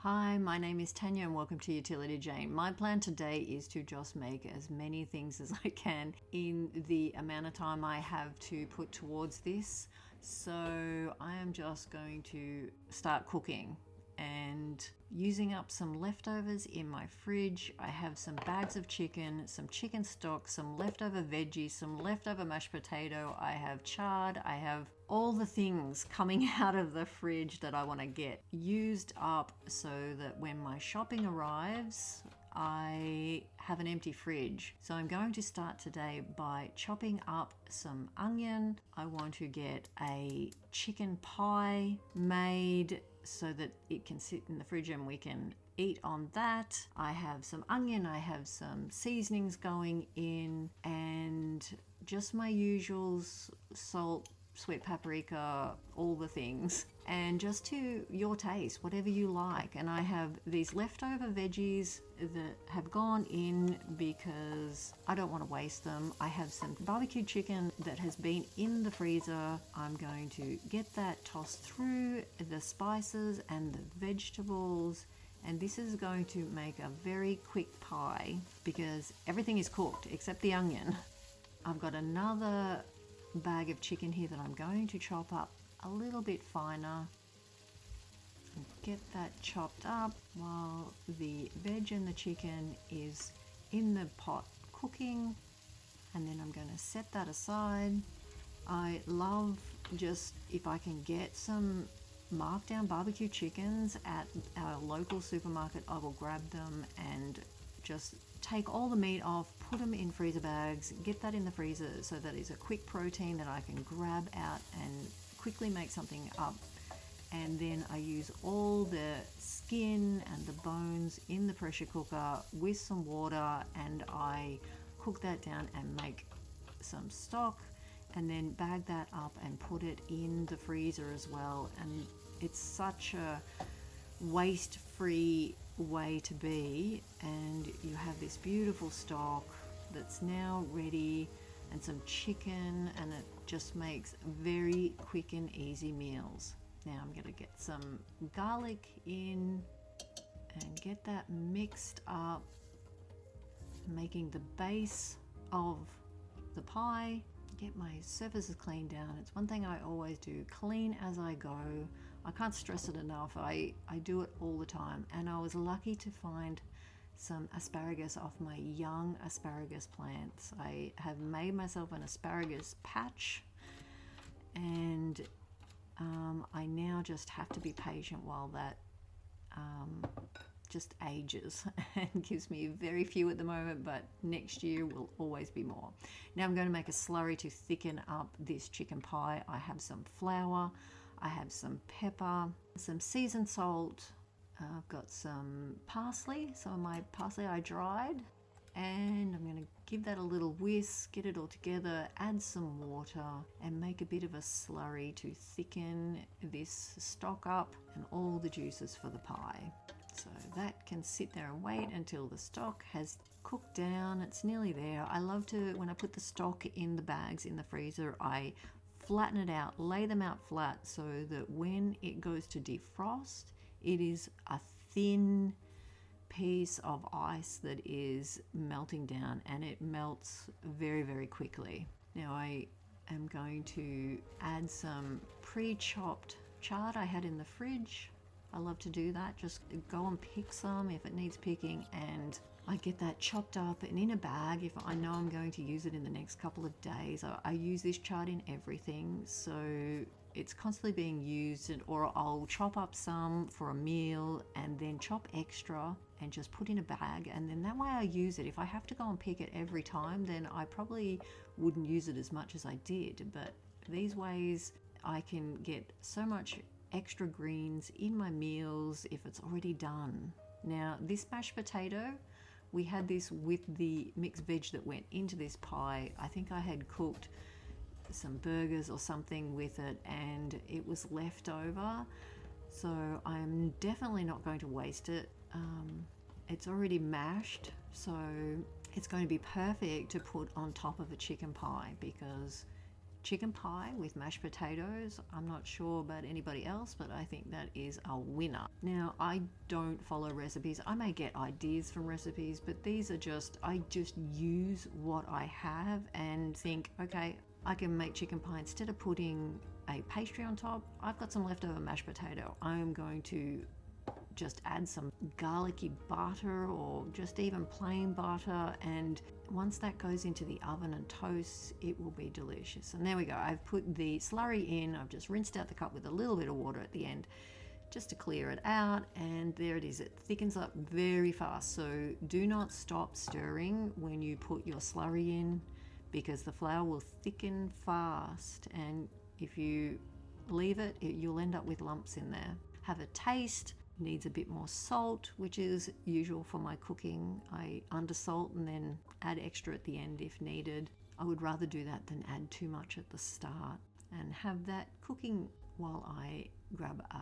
Hi, my name is Tanya and welcome to Utility Jane. My plan today is to just make as many things as I can in the amount of time I have to put towards this. So I am just going to start cooking and using up some leftovers in my fridge. I have some bags of chicken, some chicken stock, some leftover veggies, some leftover mashed potato. I have chard. I have all the things coming out of the fridge that I want to get used up so that when my shopping arrives, I have an empty fridge. So I'm going to start today by chopping up some onion. I want to get a chicken pie made so that it can sit in the fridge and we can eat on that. I have some onion, I have some seasonings going in, and just my usuals: salt, sweet paprika, all the things, and just to your taste, whatever you like. And I have these leftover veggies that have gone in because I don't want to waste them. I have some barbecue chicken that has been in the freezer. I'm going to get that tossed through the spices and the vegetables, and this is going to make a very quick pie because everything is cooked except the onion. I've got another bag of chicken here that I'm going to chop up a little bit finer and get that chopped up while the veg and the chicken is in the pot cooking, and then I'm going to set that aside. I love, just if I can get some markdown barbecue chickens at our local supermarket, I will grab them and just take all the meat off, put them in freezer bags, get that in the freezer so that it's a quick protein that I can grab out and quickly make something up. And then I use all the skin and the bones in the pressure cooker with some water, and I cook that down and make some stock, and then bag that up and put it in the freezer as well. And it's such a waste-free way to be, and you have this beautiful stock that's now ready and some chicken, and it just makes very quick and easy meals. Now I'm going to get some garlic in and get that mixed up, making the base of the pie. Get my surfaces cleaned down. It's one thing I always do, clean as I go. I can't stress it enough. I do it all the time. And I was lucky to find some asparagus off my young asparagus plants. I have made myself an asparagus patch, and I now just have to be patient while that just ages and gives me very few at the moment, but next year will always be more. Now I'm going to make a slurry to thicken up this chicken pie. I have some flour, I have some pepper, some seasoned salt, I've got some parsley. So my parsley I dried, and I'm going to give that a little whisk, get it all together, add some water and make a bit of a slurry to thicken this stock up and all the juices for the pie. So that can sit there and wait until the stock has cooked down. It's nearly there. I love to, when I put the stock in the bags in the freezer, I flatten it out, lay them out flat so that when it goes to defrost, it is a thin piece of ice that is melting down, and it melts very, very quickly. Now I am going to add some pre-chopped chard I had in the fridge. I love to do that. Just go and pick some if it needs picking, and I get that chopped up and in a bag if I know I'm going to use it in the next couple of days. I use this chard in everything, so it's constantly being used. Or I'll chop up some for a meal and then chop extra and just put in a bag, and then that way I use it. If I have to go and pick it every time, then I probably wouldn't use it as much as I did, but these ways I can get so much extra greens in my meals if it's already done. Now this mashed potato, we had this with the mixed veg that went into this pie. I think I had cooked some burgers or something with it and it was left over, so I'm definitely not going to waste it. It's already mashed, so it's going to be perfect to put on top of a chicken pie because chicken pie with mashed potatoes. I'm not sure about anybody else, but I think that is a winner. Now, I don't follow recipes. I may get ideas from recipes, but these are just, I just use what I have and think, okay, I can make chicken pie. Instead of putting a pastry on top, I've got some leftover mashed potato. I'm going to just add some garlicky butter or just even plain butter, and once that goes into the oven and toasts, it will be delicious. And there we go. I've put the slurry in. I've just rinsed out the cup with a little bit of water at the end just to clear it out, and there it is. It thickens up very fast, so do not stop stirring when you put your slurry in, because the flour will thicken fast, and if you leave it, you'll end up with lumps in there. Have a taste. Needs a bit more salt, which is usual for my cooking. I undersalt and then add extra at the end if needed. I would rather do that than add too much at the start, and have that cooking while I grab a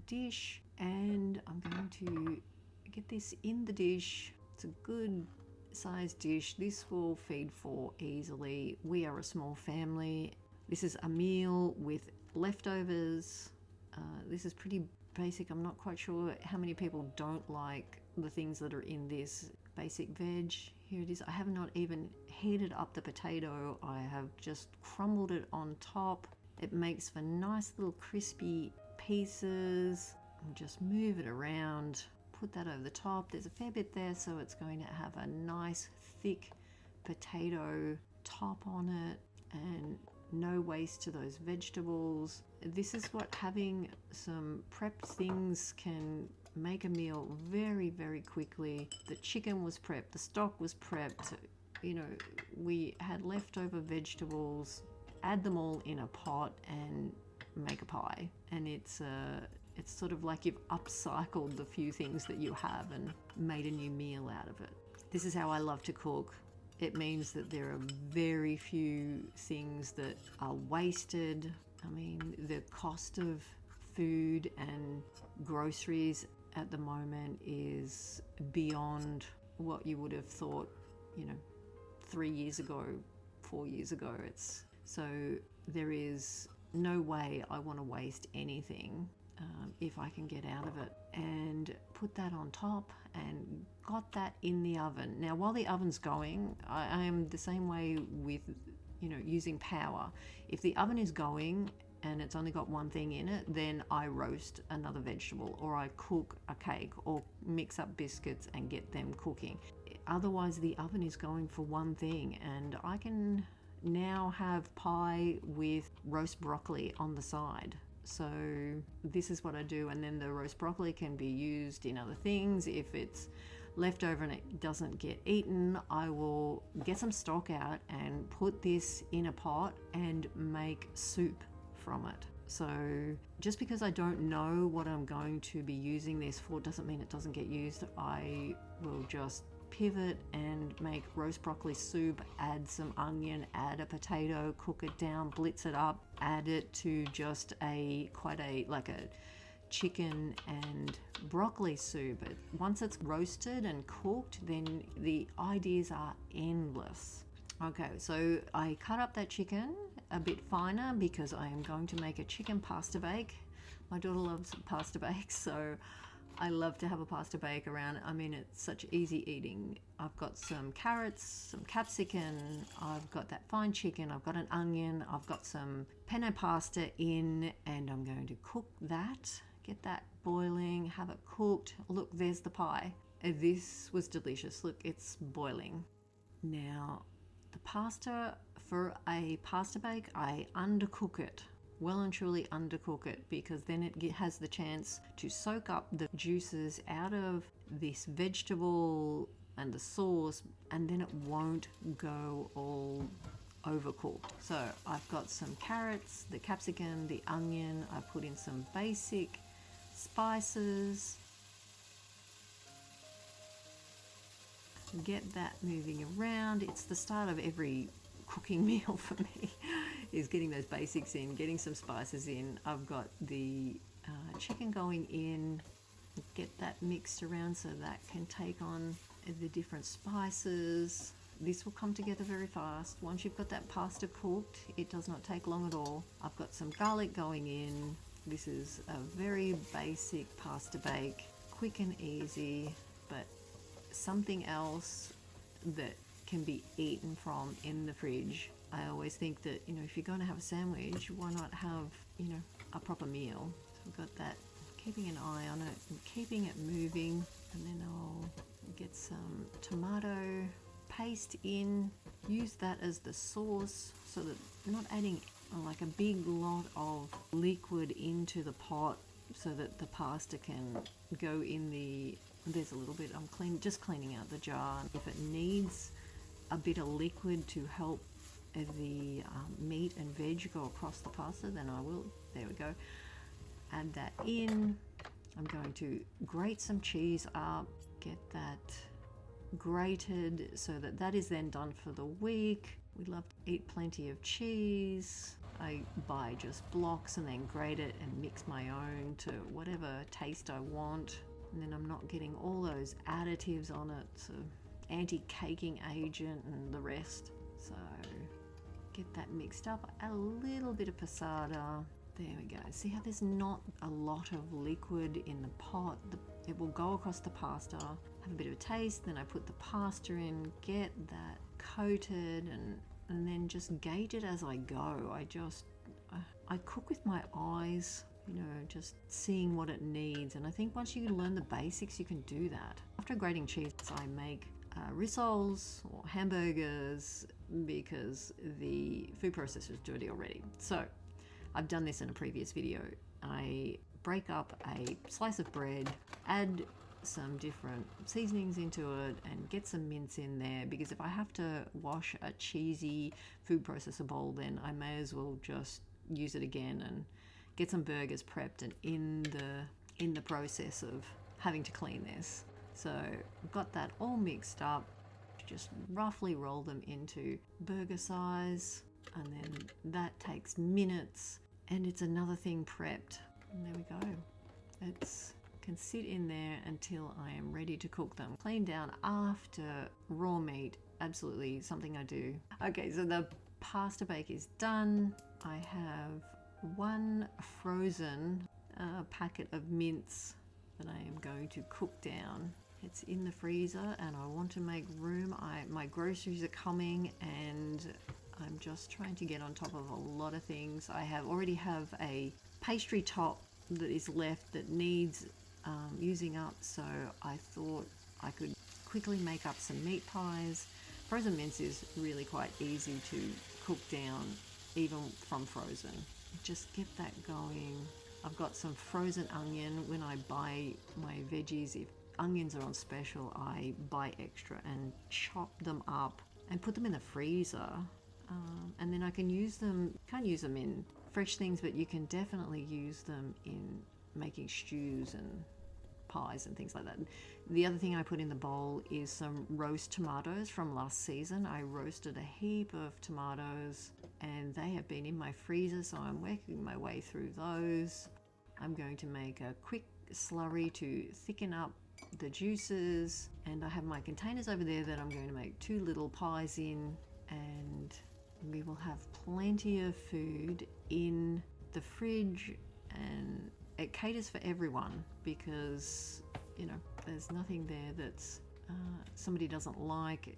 dish. And I'm going to get this in the dish. It's a good sized dish. This will feed four easily. We are a small family. This is a meal with leftovers. This is pretty basic. I'm not quite sure how many people don't like the things that are in this. Basic veg. Here it is. I have not even heated up the potato. I have just crumbled it on top. It makes for nice little crispy pieces. And just move it around. Put that over the top. There's a fair bit there, so it's going to have a nice thick potato top on it, and no waste to those vegetables. This is what having some prepped things can make a meal very, very quickly. The chicken was prepped, the stock was prepped, you know, we had leftover vegetables, add them all in a pot and make a pie. And it's sort of like you've upcycled the few things that you have and made a new meal out of it. This is how I love to cook. It means that there are very few things that are wasted. I mean, the cost of food and groceries at the moment is beyond what you would have thought, 3 years ago, 4 years ago. So there is no way I want to waste anything if I can get out of it. And put that on top and got that in the oven. Now, while the oven's going, I am the same way with, using power. If the oven is going and it's only got one thing in it, then I roast another vegetable, or I cook a cake, or mix up biscuits and get them cooking. Otherwise, the oven is going for one thing, and I can now have pie with roast broccoli on the side. So this is what I do, and then the roast broccoli can be used in other things. If it's left over and it doesn't get eaten, I will get some stock out and put this in a pot and make soup from it. So just because I don't know what I'm going to be using this for doesn't mean it doesn't get used. I will just pivot and make roast broccoli soup, add some onion, add a potato, cook it down, blitz it up, add it to just quite a chicken and broccoli soup. Once it's roasted and cooked, then the ideas are endless. Okay, so I cut up that chicken a bit finer because I am going to make a chicken pasta bake. My daughter loves pasta bakes, so I love to have a pasta bake around. I mean, it's such easy eating. I've got some carrots, some capsicum, I've got that fine chicken, I've got an onion, I've got some penne pasta in, and I'm going to cook that, get that boiling, have it cooked. Look, there's the pie. This was delicious. Look, it's boiling. Now, the pasta, for a pasta bake, I undercook it. Well and truly undercook it, because then it has the chance to soak up the juices out of this vegetable and the sauce, and then it won't go all overcooked. So I've got some carrots, the capsicum, the onion. I put in some basic spices. Get that moving around. It's the start of every cooking meal for me, is getting those basics in, getting some spices in. I've got the chicken going in, get that mixed around so that can take on the different spices. this will come together very fast. Once you've got that pasta cooked, it does not take long at all. I've got some garlic going in. This is a very basic pasta bake, quick and easy, but something else that can be eaten from in the fridge. I always think that, if you're going to have a sandwich, why not have, a proper meal? So I've got that, keeping an eye on it and keeping it moving. And then I'll get some tomato paste in, use that as the sauce so that I'm not adding like a big lot of liquid into the pot so that the pasta can go in there's a little bit, I'm just cleaning out the jar. If it needs a bit of liquid to help the meat and veg go across the pasta, then I will. There we go. Add that in. I'm going to grate some cheese up, get that grated so that is then done for the week. We love to eat plenty of cheese. I buy just blocks and then grate it and mix my own to whatever taste I want. And then I'm not getting all those additives on it, so anti-caking agent and the rest. So get that mixed up. Add a little bit of passata. There we go. See how there's not a lot of liquid in the pot? It will go across the pasta, have a bit of a taste, then I put the pasta in, get that coated, and then just gauge it as I go. I cook with my eyes, just seeing what it needs. And I think once you learn the basics, you can do that. After grating cheese, I make rissoles or hamburgers because the food processor is dirty already. So I've done this in a previous video. I break up a slice of bread, add some different seasonings into it, and get some mince in there, because if I have to wash a cheesy food processor bowl, then I may as well just use it again and get some burgers prepped and in the process of having to clean this. So I've got that all mixed up. Just roughly roll them into burger size, and then that takes minutes, and it's another thing prepped. And there we go. It's can sit in there until I am ready to cook them. Clean down after raw meat, absolutely something I do. Okay, so the pasta bake is done. I have one frozen packet of mince that I am going to cook down. It's in the freezer and I want to make room. My groceries are coming and I'm just trying to get on top of a lot of things. I already have a pastry top that is left that needs using up, so I thought I could quickly make up some meat pies. Frozen mince is really quite easy to cook down, even from frozen. Just get that going. I've got some frozen onion. When I buy my veggies, if onions are on special, I buy extra and chop them up and put them in the freezer. And then I can use them, can't use them in fresh things, but you can definitely use them in making stews and pies and things like that. The other thing I put in the bowl is some roast tomatoes from last season. I roasted a heap of tomatoes and they have been in my freezer, so I'm working my way through those. I'm going to make a quick slurry to thicken up the juices, and I have my containers over there that I'm going to make 2 little pies in, and we will have plenty of food in the fridge, and it caters for everyone because there's nothing there that's somebody doesn't like.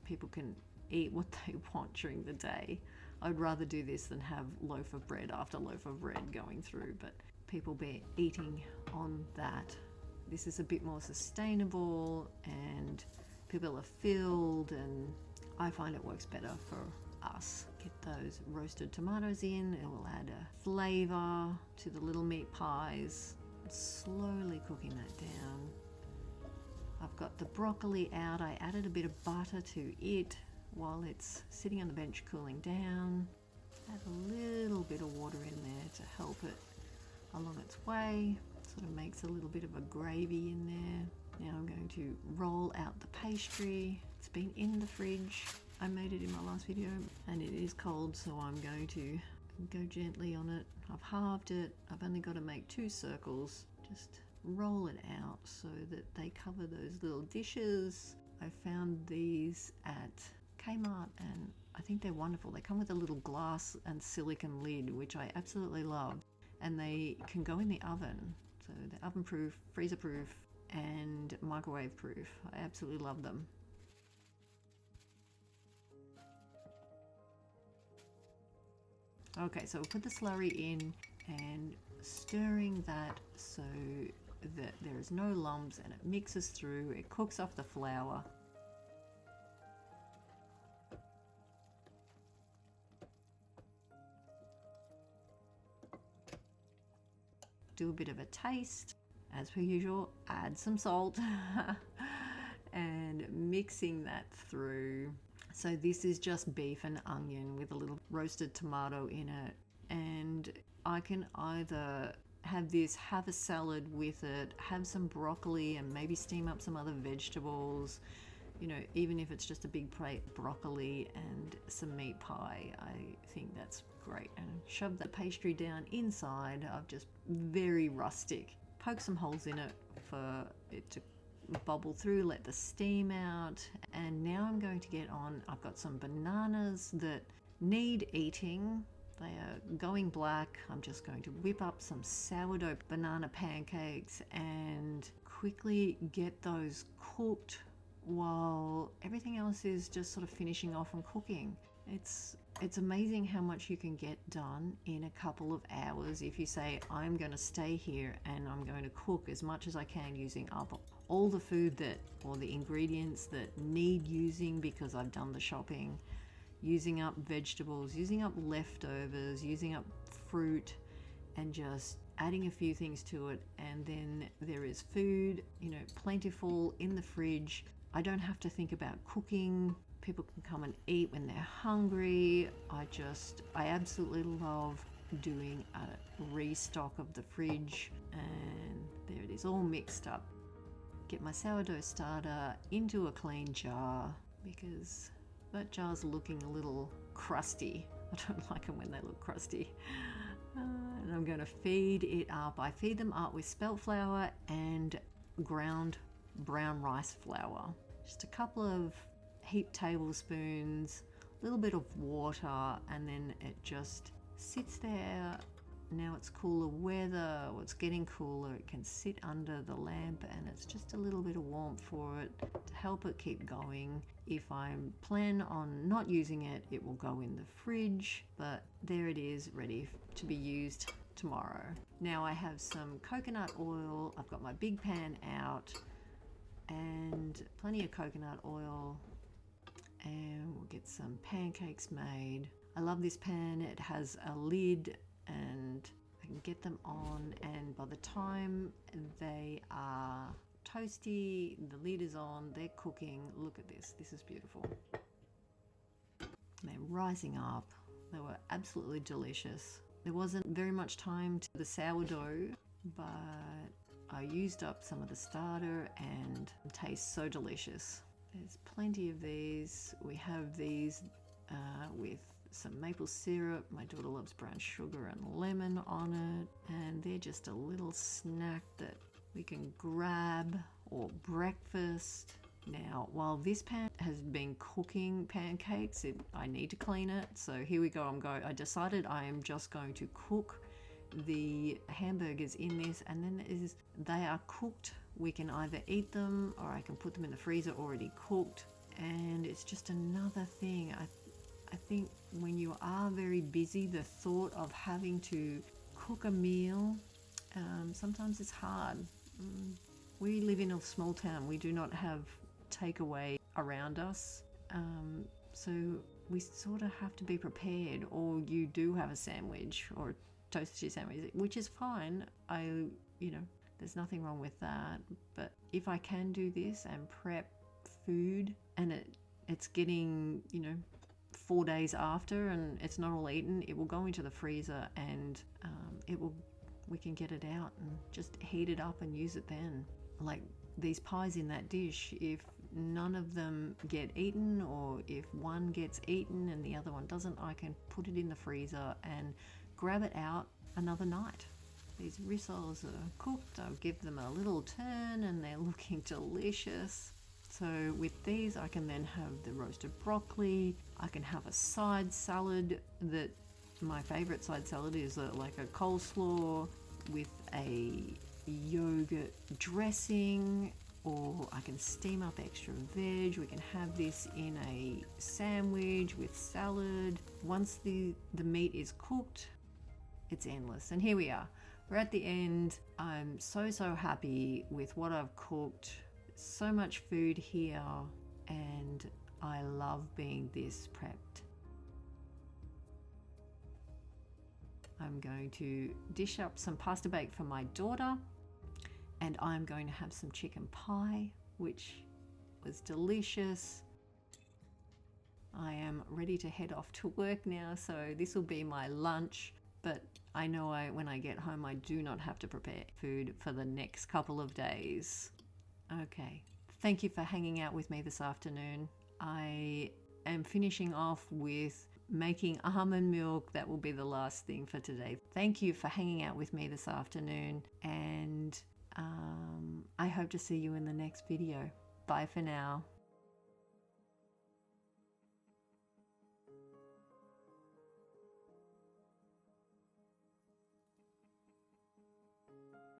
People can eat what they want during the day. I'd rather do this than have loaf of bread after loaf of bread going through, but people be eating on that. This is a bit more sustainable and people are filled, and I find it works better for us. Get those roasted tomatoes in. It will add a flavor to the little meat pies. Slowly cooking that down. I've got the broccoli out. I added a bit of butter to it while it's sitting on the bench cooling down. Add a little bit of water in there to help it along its way. Sort of makes a little bit of a gravy in there. Now I'm going to roll out the pastry. It's been in the fridge. I made it in my last video and it is cold, so I'm going to go gently on it. I've halved it. I've only got to make 2 circles. Just roll it out so that they cover those little dishes. I found these at Kmart, and I think they're wonderful. They come with a little glass and silicone lid, which I absolutely love. And they can go in the oven. So they're oven proof, freezer proof, and microwave proof. I absolutely love them. Okay, so we'll put the slurry in and stirring that so that there is no lumps and it mixes through. It cooks off the flour. Do a bit of a taste. As per usual, add some salt and mixing that through. So this is just beef and onion with a little roasted tomato in it. And I can either have this, have a salad with it, have some broccoli and maybe steam up some other vegetables. You know, even if it's just a big plate broccoli and some meat pie, I think that's great. And shove the pastry down inside. I've just very rustic. Poke some holes in it for it to bubble through, let the steam out. And now I'm going to get on, I've got some bananas that need eating. They are going black. I'm just going to whip up some sourdough banana pancakes and quickly get those cooked while everything else is just sort of finishing off and cooking. It's amazing how much you can get done in a couple of hours if you say, I'm going to stay here and I'm going to cook as much as I can using up all the food that, or the ingredients that need using because I've done the shopping, using up vegetables, using up leftovers, using up fruit, and just adding a few things to it. And then there is food, you know, plentiful in the fridge. I don't have to think about cooking. People can come and eat when they're hungry. I absolutely love doing a restock of the fridge. And there it is, all mixed up. Get my sourdough starter into a clean jar because that jar's looking a little crusty. I don't like them when they look crusty. And I'm going to feed it up. I feed them up with spelt flour and ground brown rice flour. Just a couple of heaped tablespoons, a little bit of water, and then it just sits there. Now it's cooler weather, or it's getting cooler, it can sit under the lamp and it's just a little bit of warmth for it to help it keep going. If I plan on not using it, it will go in the fridge, but there it is, ready to be used tomorrow. Now I have some coconut oil. I've got my big pan out and plenty of coconut oil, and we'll get some pancakes made. I love this pan. It has a lid and I can get them on, and by the time they are toasty, the lid is on, they're cooking. Look at this. This is beautiful. They're rising up. They were absolutely delicious. There wasn't very much time to the sourdough, but I used up some of the starter and it tastes so delicious. There's plenty of these. We have these with some maple syrup. My daughter loves brown sugar and lemon on it, and they're just a little snack that we can grab, or breakfast. Now, while this pan has been cooking pancakes, I need to clean it. So here we go. I decided I am just going to cook the hamburgers in this, and then they are cooked. We can either eat them or I can put them in the freezer already cooked. And it's just another thing. I think when you are very busy, the thought of having to cook a meal, sometimes it's hard. We live in a small town. We do not have takeaway around us. So we sort of have to be prepared, or you do have a sandwich or a toasted sandwich, which is fine. There's nothing wrong with that. But if I can do this and prep food and it's getting, 4 days after and it's not all eaten, it will go into the freezer and we can get it out and just heat it up and use it then. Like these pies in that dish, if none of them get eaten, or if one gets eaten and the other one doesn't, I can put it in the freezer and grab it out another night. These rissoles are cooked. I'll give them a little turn and they're looking delicious. So with these, I can then have the roasted broccoli. I can have a side salad that my favorite side salad is like a coleslaw with a yogurt dressing, or I can steam up extra veg. We can have this in a sandwich with salad. Once the meat is cooked, it's endless. And here we are. We're at the end. I'm so happy with what I've cooked. So much food here, and I love being this prepped. I'm going to dish up some pasta bake for my daughter, and I'm going to have some chicken pie, which was delicious. I am ready to head off to work now, so this will be my lunch, but I know when I get home I do not have to prepare food for the next couple of days. Okay, thank you for hanging out with me this afternoon. I am finishing off with making almond milk. That will be the last thing for today. Thank you for hanging out with me this afternoon, and I hope to see you in the next video. Bye for now.